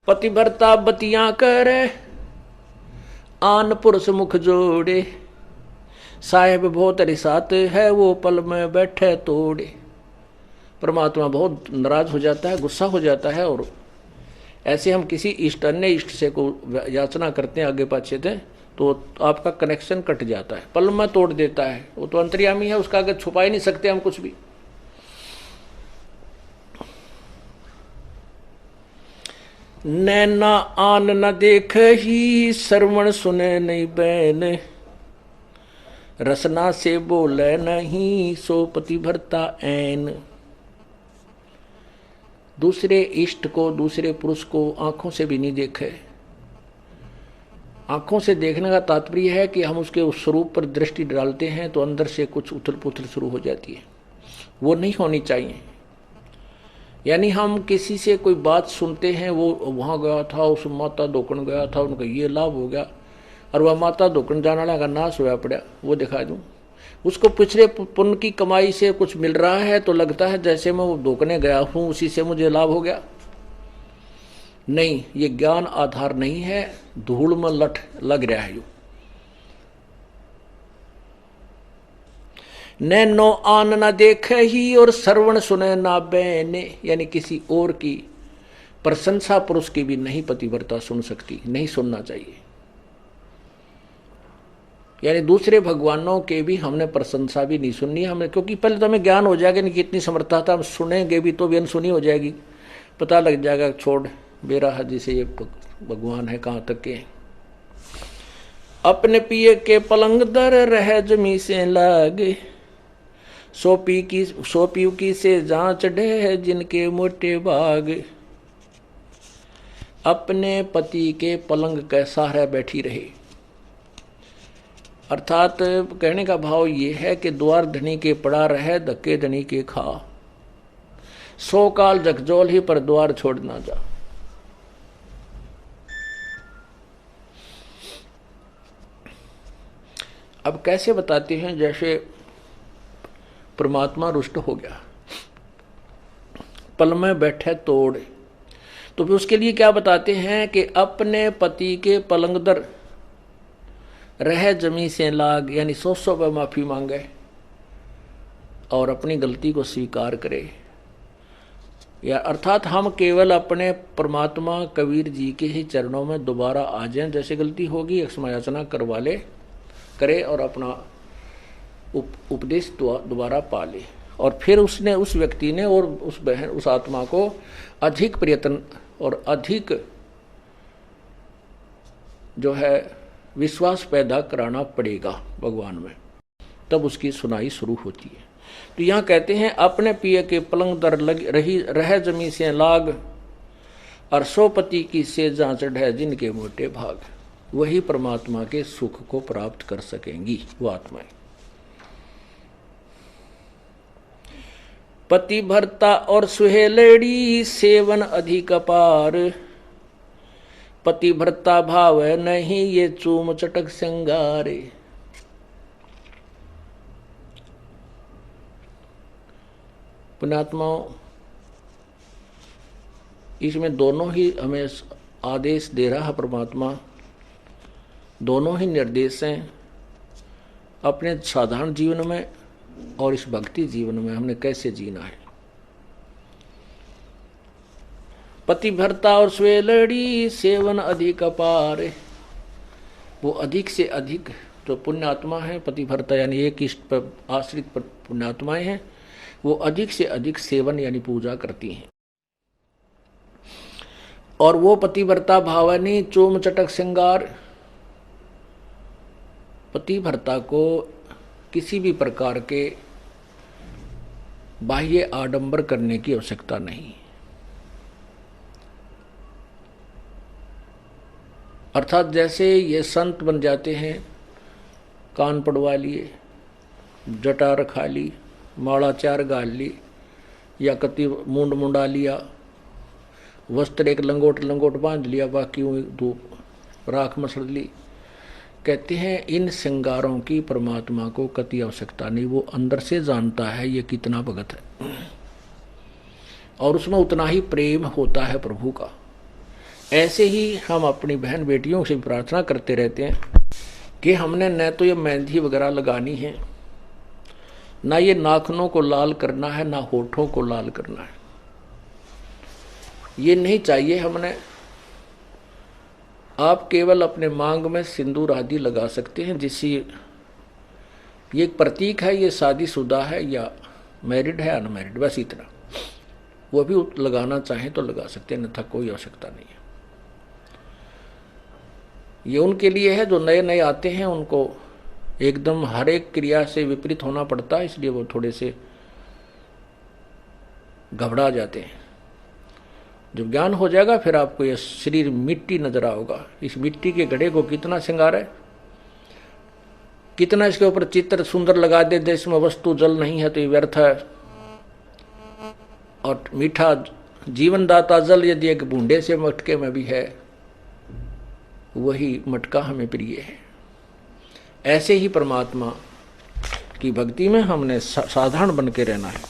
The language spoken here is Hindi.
पतिव्रता बतियां करे आन पुरुष मुख जोड़े, साहेब बहुत रिसाते है वो पल में बैठे तोड़े। परमात्मा बहुत नाराज हो जाता है, गुस्सा हो जाता है, और ऐसे हम किसी इष्ट अन्य इष्ट से को याचना करते हैं आगे पाछे थे तो आपका कनेक्शन कट जाता है, पल में तोड़ देता है। वो तो अंतर्यामी है, उसका आगे छुपा ही नहीं सकते हम कुछ भी। नैना आन न देख ही श्रवण सुने नहीं बैन, रसना से बोले नहीं सो पतिव्रता ऐन। दूसरे इष्ट को, दूसरे पुरुष को आंखों से भी नहीं देखे। आंखों से देखने का तात्पर्य है कि हम उसके उस स्वरूप पर दृष्टि डालते हैं तो अंदर से कुछ उथल पुथल शुरू हो जाती है, वो नहीं होनी चाहिए। यानी हम किसी से कोई बात सुनते हैं, वो वहाँ गया था, उस माता दोकन गया था, उनका ये लाभ हो गया, और वह माता दोकन जाने वाला का नाश होया पड़ा, वो दिखा दूँ। उसको पिछले पुण्य की कमाई से कुछ मिल रहा है तो लगता है जैसे मैं वो दोकने गया हूँ उसी से मुझे लाभ हो गया। नहीं, ये ज्ञान आधार नहीं है, धूल में लठ लग रहा है। नैनो आन न देखे ही और श्रवण सुने ना बैने, यानी किसी और की प्रशंसा पुरुष की भी नहीं पतिव्रता सुन सकती, नहीं सुनना चाहिए। यानी दूसरे भगवानों के भी हमने प्रशंसा भी नहीं सुननी हमें, क्योंकि पहले तो हमें ज्ञान हो जाएगा नहीं कितनी समर्थता था, हम सुनेंगे भी तो भी अनसुनी हो जाएगी, पता लग जाएगा छोड़ बेरा हदी से ये भगवान है कहाँ तक के। अपने पिए के पलंग दर रह जमी से लागे, सोपी की से जांच डे जिनके मोटे भाग। अपने पति के पलंग के सहारे बैठी रहे, अर्थात कहने का भाव ये है कि द्वार धनी के पड़ा रहे धक्के धनी के खा, 100 काल जगजोल ही पर द्वार छोड़ ना जा। अब कैसे बताते हैं, जैसे परमात्मा रुष्ट हो गया, पल में बैठे तोड़, तो फिर उसके लिए क्या बताते हैं कि अपने पति के पलंग दर रह जमी से लाग, यानी 100 पर माफी मांगे और अपनी गलती को स्वीकार करे। या अर्थात हम केवल अपने परमात्मा कबीर जी के ही चरणों में दोबारा आ जाएं, जैसे गलती होगी क्षमायाचना करवा ले करे और अपना उपदेश दोबारा पा ले। और फिर उसने, उस व्यक्ति ने और उस बहन, उस आत्मा को अधिक प्रयत्न और अधिक जो है विश्वास पैदा कराना पड़ेगा भगवान में, तब उसकी सुनाई शुरू होती है। तो यहाँ कहते हैं अपने पिए के पलंग दर रह जमी से लाग, और सोपति की से जांच है जिनके मोटे भाग। वही परमात्मा के सुख को प्राप्त कर सकेंगी वो आत्माएं। पति भरता और सुहेलड़ी सेवन अधिक अपार, पति भरता भाव नहीं ये चूम चटक श्रृंगारे। पुण्यात्माओं, इसमें दोनों ही हमें आदेश दे रहा है परमात्मा, दोनों ही निर्देश हैं। अपने साधारण जीवन में और इस भक्ति जीवन में हमने कैसे जीना है। पतिव्रता और स्वेलड़ी सेवन अधिक अपार, वो अधिक से अधिक जो पुण्यात्मा है, पतिव्रता यानी एक इष्ट पर आश्रित पुण्यात्माएं हैं, वो अधिक से अधिक सेवन यानी पूजा करती हैं। और वो पतिव्रता भावनी चोम चटक श्रृंगार, पतिव्रता को किसी भी प्रकार के बाह्य आडंबर करने की आवश्यकता नहीं। अर्थात जैसे ये संत बन जाते हैं, कान पड़वा लिए, जटा रखा ली, माला 4 गाल ली, या कति मुंड मुंडा लिया, वस्त्र एक लंगोट बांध लिया, बाकी धूप राख मसड़ ली। कहते हैं इन श्रृंगारों की परमात्मा को कति आवश्यकता नहीं, वो अंदर से जानता है ये कितना भगत है और उसमें उतना ही प्रेम होता है प्रभु का। ऐसे ही हम अपनी बहन बेटियों से प्रार्थना करते रहते हैं कि हमने न तो ये मेहंदी वगैरह लगानी है, ना ये नाखूनों को लाल करना है, ना होठों को लाल करना है, ये नहीं चाहिए हमने। आप केवल अपने मांग में सिंदूर आदि लगा सकते हैं, जिससे ये एक प्रतीक है, ये शादीशुदा है या मैरिड है अनमैरिड, बस इतना। वो भी लगाना चाहें तो लगा सकते हैं, अन्यथा कोई आवश्यकता नहीं है। ये उनके लिए है जो नए नए आते हैं, उनको एकदम हर एक क्रिया से विपरीत होना पड़ता है, इसलिए वो थोड़े से घबरा जाते हैं। जब ज्ञान हो जाएगा फिर आपको यह शरीर मिट्टी नजर आओगा। इस मिट्टी के घड़े को कितना श्रृंगार है, कितना इसके ऊपर चित्र सुंदर लगा दे, देश में वस्तु जल नहीं है तो ये व्यर्थ है। और मीठा जीवनदाता जल यदि एक बूंदे से मटके में भी है, वही मटका हमें प्रिय है। ऐसे ही परमात्मा की भक्ति में हमने साधारण बन के रहना है।